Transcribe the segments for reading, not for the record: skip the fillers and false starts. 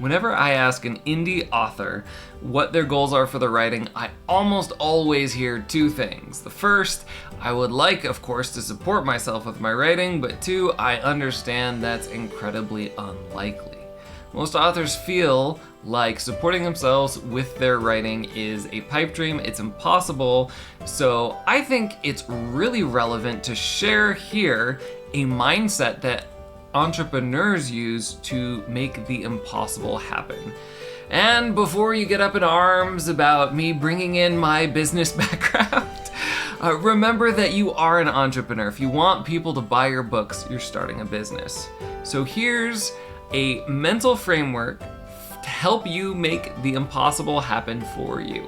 Whenever I ask an indie author what their goals are for their writing, I almost always hear two things. The first, I would like, of course, to support myself with my writing, but two, I understand that's incredibly unlikely. Most authors feel like supporting themselves with their writing is a pipe dream, it's impossible, so I think it's really relevant to share here a mindset that entrepreneurs use to make the impossible happen. And before you get up in arms about me bringing in my business background, remember that you are an entrepreneur. If you want people to buy your books, you're starting a business. So here's a mental framework to help you make the impossible happen for you.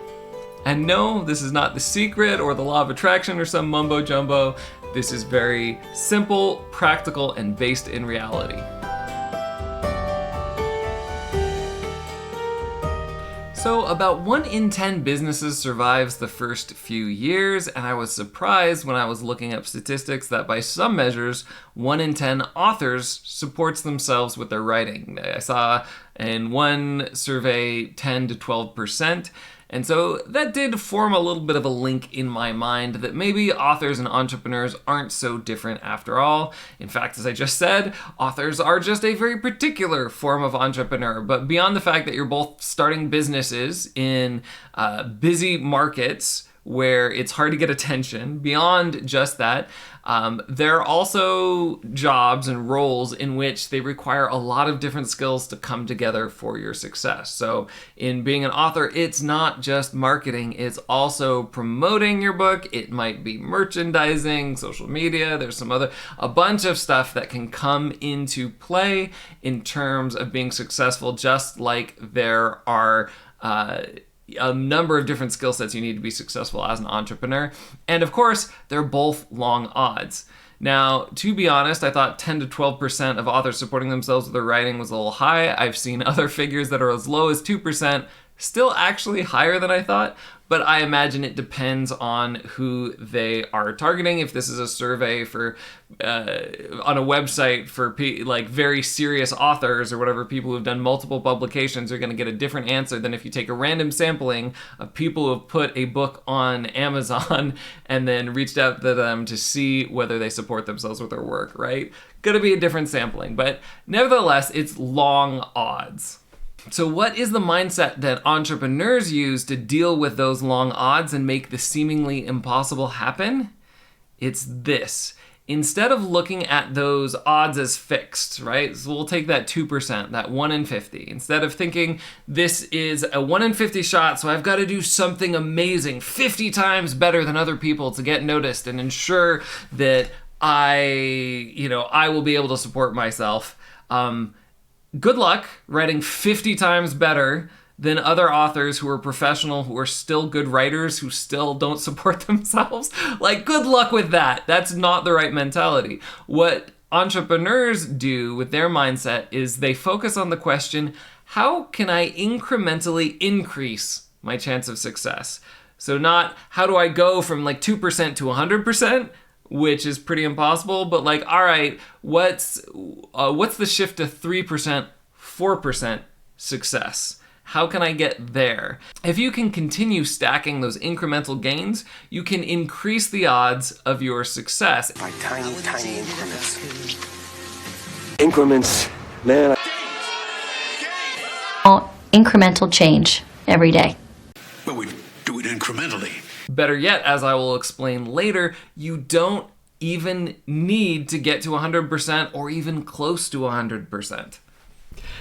And no, this is not The Secret or the Law of Attraction or some mumbo jumbo. This is very simple, practical, and based in reality. So about 1 in 10 businesses survives the first few years, and I was surprised when I was looking up statistics that by some measures, 1 in 10 authors supports themselves with their writing. I saw in one survey 10 to 12%. And so that did form a little bit of a link in my mind that maybe authors and entrepreneurs aren't so different after all. In fact, as I just said, authors are just a very particular form of entrepreneur. But beyond the fact that you're both starting businesses in busy markets where it's hard to get attention, beyond just that, there are also jobs and roles in which they require a lot of different skills to come together for your success. So in being an author, it's not just marketing, it's also promoting your book. It might be merchandising, social media, there's a bunch of stuff that can come into play in terms of being successful, just like there are a number of different skill sets you need to be successful as an entrepreneur. And of course, they're both long odds. Now, to be honest, I thought 10 to 12% of authors supporting themselves with their writing was a little high. I've seen other figures that are as low as 2%, still actually higher than I thought, but I imagine it depends on who they are targeting. If this is a survey for on a website for like very serious authors or whatever, people who have done multiple publications are going to get a different answer than if you take a random sampling of people who have put a book on Amazon and then reached out to them to see whether they support themselves with their work, right? Going to be a different sampling, but nevertheless, it's long odds. So what is the mindset that entrepreneurs use to deal with those long odds and make the seemingly impossible happen? It's this. Instead of looking at those odds as fixed, right? So we'll take that 2%, that 1 in 50. Instead of thinking this is a 1 in 50 shot, so I've got to do something amazing, 50 times better than other people to get noticed and ensure that I will be able to support myself. Good luck writing 50 times better than other authors who are professional, who are still good writers, who still don't support themselves. Like, good luck with that. That's not the right mentality. What entrepreneurs do with their mindset is they focus on the question, how can I incrementally increase my chance of success? So not how do I go from like 2% to 100%, which is pretty impossible, but like, all right, what's the shift to 3%, 4% success? How can I get there? If you can continue stacking those incremental gains, you can increase the odds of your success. By tiny, tiny increments. Increments, man. Incremental change every day. But we do it incrementally. Better yet, as I will explain later, you don't even need to get to 100% or even close to 100%.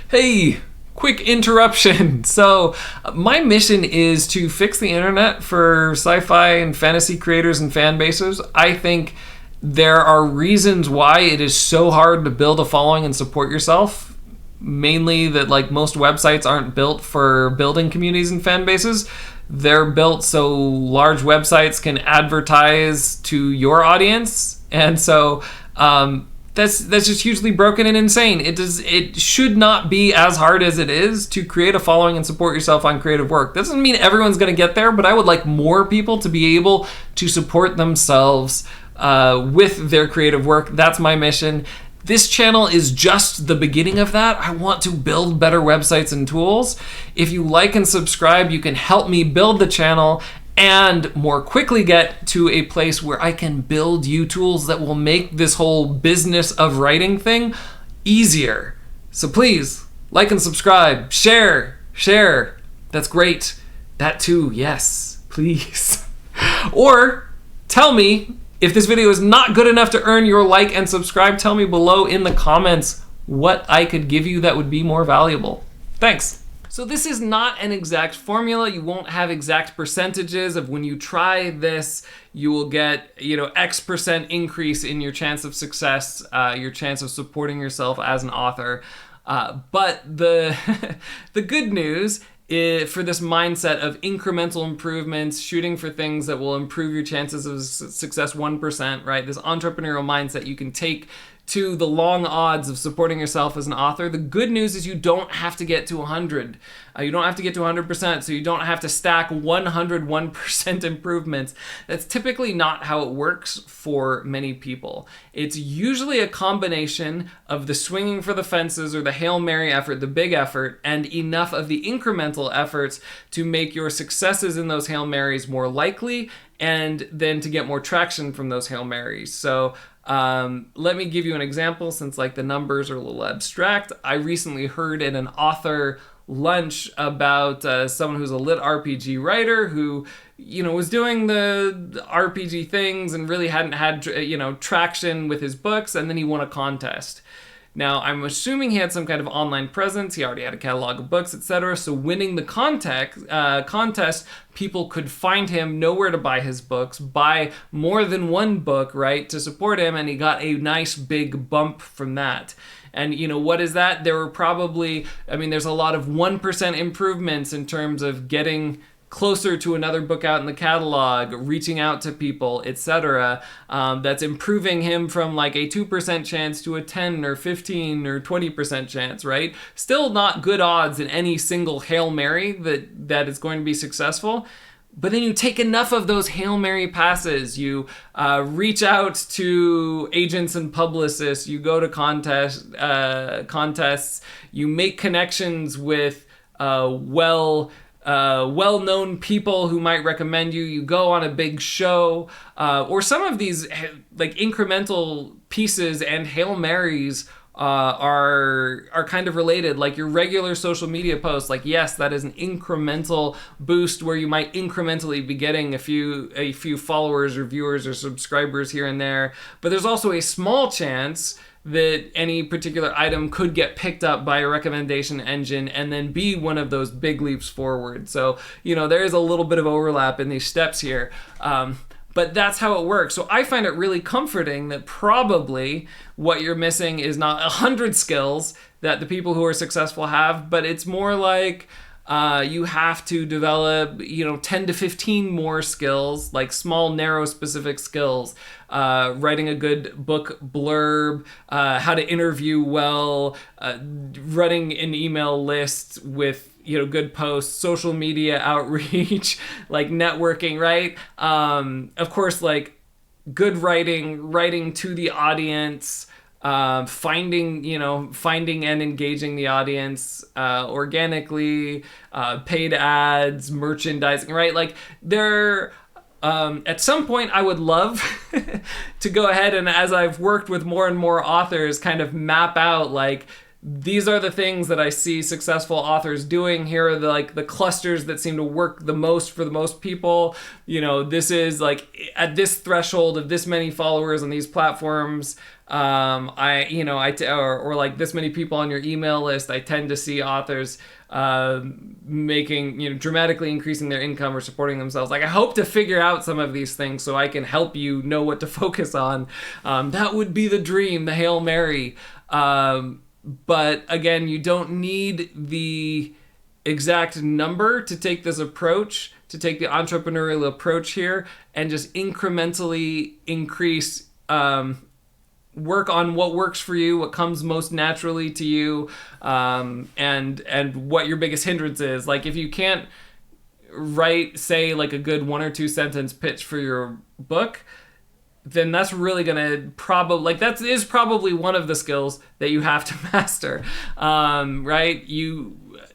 Hey, quick interruption. So my mission is to fix the internet for sci-fi and fantasy creators and fan bases. I think there are reasons why it is so hard to build a following and support yourself. Mainly that like most websites aren't built for building communities and fan bases. They're built so large websites can advertise to your audience, and so that's just hugely broken and insane. It should not be as hard as it is to create a following and support yourself on creative work. Doesn't mean everyone's going to get there, but I would like more people to be able to support themselves with their creative work. That's my mission. This channel is just the beginning of that. I want to build better websites and tools. If you like and subscribe, you can help me build the channel and more quickly get to a place where I can build you tools that will make this whole business of writing thing easier. So please, like and subscribe, share. That's great. That too, yes, please. Or tell me, if this video is not good enough to earn your like and subscribe, tell me below in the comments what I could give you that would be more valuable. Thanks. So this is not an exact formula. You won't have exact percentages of when you try this, you will get, X% increase in your chance of success, your chance of supporting yourself as an author. But the the good news for this mindset of incremental improvements, shooting for things that will improve your chances of success 1%, right? This entrepreneurial mindset you can take to the long odds of supporting yourself as an author. The good news is you don't have to get to 100. You don't have to get to 100%, so you don't have to stack 101% improvements. That's typically not how it works for many people. It's usually a combination of the swinging for the fences or the Hail Mary effort, the big effort, and enough of the incremental efforts to make your successes in those Hail Marys more likely, and then to get more traction from those Hail Marys. So let me give you an example, since the numbers are a little abstract. I recently heard in an author lunch about someone who's a lit RPG writer who, was doing the RPG things and really hadn't had, traction with his books, and then he won a contest. Now, I'm assuming he had some kind of online presence. He already had a catalog of books, etc. So winning the contest, people could find him, know where to buy his books, buy more than one book, right, to support him, and he got a nice big bump from that. And what is that? There were probably, there's a lot of 1% improvements in terms of getting closer to another book out in the catalog, reaching out to people, etc. That's improving him from a 2% chance to a 10 or 15 or 20% chance, right? Still not good odds in any single Hail Mary that is going to be successful. But then you take enough of those Hail Mary passes, you reach out to agents and publicists, you go to contests, you make connections with well-known people who might recommend you. You go on a big show, or some of these incremental pieces and Hail Marys are kind of related. Your regular social media posts, yes, that is an incremental boost where you might incrementally be getting a few followers or viewers or subscribers here and there. But there's also a small chance that any particular item could get picked up by a recommendation engine and then be one of those big leaps forward. So, there is a little bit of overlap in these steps here. But that's how it works. So I find it really comforting that probably what you're missing is not 100 skills that the people who are successful have, but it's more you have to develop, 10 to 15 more skills, small, narrow, specific skills. Writing a good book blurb, how to interview well, running an email list with good posts, social media outreach, networking, right? Of course, good writing to the audience, finding and engaging the audience organically, paid ads, merchandising, right? At some point, I would love to go ahead and, as I've worked with more and more authors, kind of map out these are the things that I see successful authors doing. Here are the clusters that seem to work the most for the most people. This is at this threshold of this many followers on these platforms. Or this many people on your email list. I tend to see authors making, dramatically increasing their income or supporting themselves. I hope to figure out some of these things so I can help you know what to focus on. That would be the dream, the Hail Mary. But again, you don't need the exact number to take this approach, to take the entrepreneurial approach here, and just incrementally increase, work on what works for you, what comes most naturally to you, and what your biggest hindrance is. If you can't write, say, a good 1 or 2 sentence pitch for your book, then that's really gonna that is probably one of the skills that you have to master, right?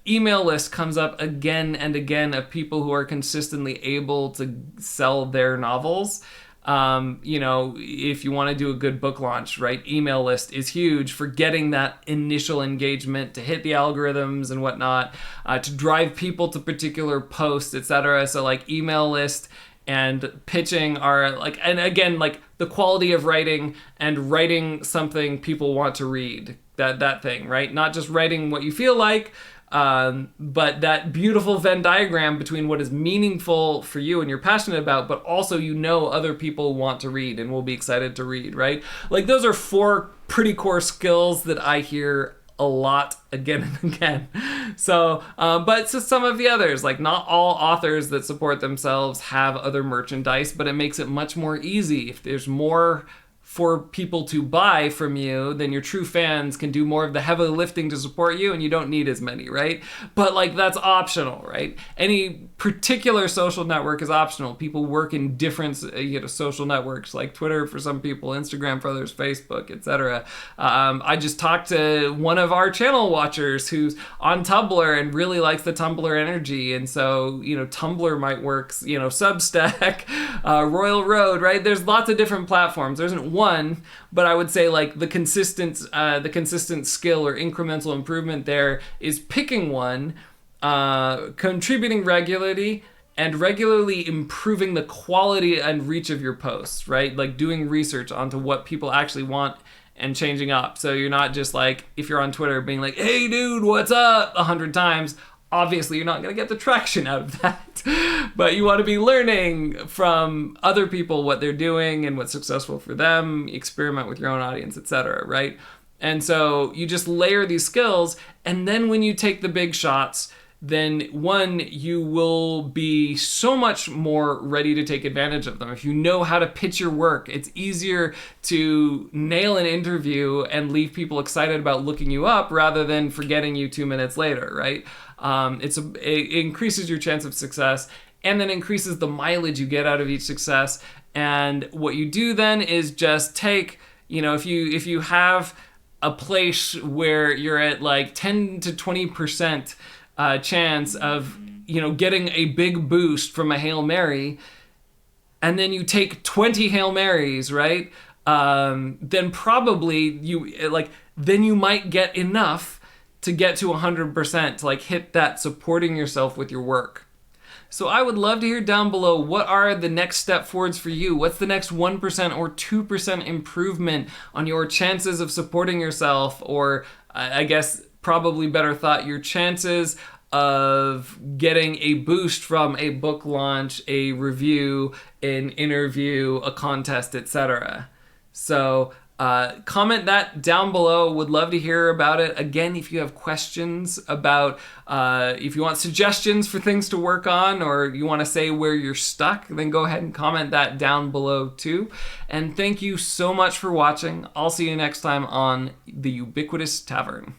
Email list comes up again and again of people who are consistently able to sell their novels. If you want to do a good book launch, right? Email list is huge for getting that initial engagement, to hit the algorithms and whatnot, to drive people to particular posts, etc. So like email list and pitching are and again, the quality of writing and writing something people want to read, that thing, right? Not just writing what you feel like, but that beautiful Venn diagram between what is meaningful for you and you're passionate about, but also other people want to read and will be excited to read, right? Those are 4 pretty core skills that I hear a lot again and again. So, but to some of the others, not all authors that support themselves have other merchandise, but it makes it much more easy. If there's more for people to buy from you, then your true fans can do more of the heavy lifting to support you, and you don't need as many, right? But that's optional, right? Any particular social network is optional. People work in different social networks, like Twitter for some people, Instagram for others, Facebook, etc. I just talked to one of our channel watchers who's on Tumblr and really likes the Tumblr energy, and so Tumblr might work, Substack, Royal Road, right? There's lots of different platforms. There isn't one, but I would say the consistent skill or incremental improvement there is picking one, contributing regularly, and regularly improving the quality and reach of your posts, right? Doing research onto what people actually want and changing up. So you're not just if you're on Twitter being hey dude, what's up 100 times. Obviously, you're not going to get the traction out of that, but you want to be learning from other people what they're doing and what's successful for them, experiment with your own audience, etc., right? And so you just layer these skills, and then when you take the big shots, then one, you will be so much more ready to take advantage of them. If you know how to pitch your work, it's easier to nail an interview and leave people excited about looking you up rather than forgetting you 2 minutes later, right? It increases your chance of success, and then increases the mileage you get out of each success. And what you do then is just take, if you have a place where you're at 10 to 20% chance of getting a big boost from a Hail Mary, and then you take 20 Hail Marys, right? Then probably then you might get enough to get to 100%, to hit that supporting yourself with your work. So I would love to hear down below, what are the next step forwards for you? What's the next 1% or 2% improvement on your chances of supporting yourself, or I guess probably better thought, your chances of getting a boost from a book launch, a review, an interview, a contest, etc. So comment that down below. Would love to hear about it. Again, if you have questions about, if you want suggestions for things to work on, or you want to say where you're stuck, then go ahead and comment that down below too. And thank you so much for watching. I'll see you next time on The Ubiquitous Tavern.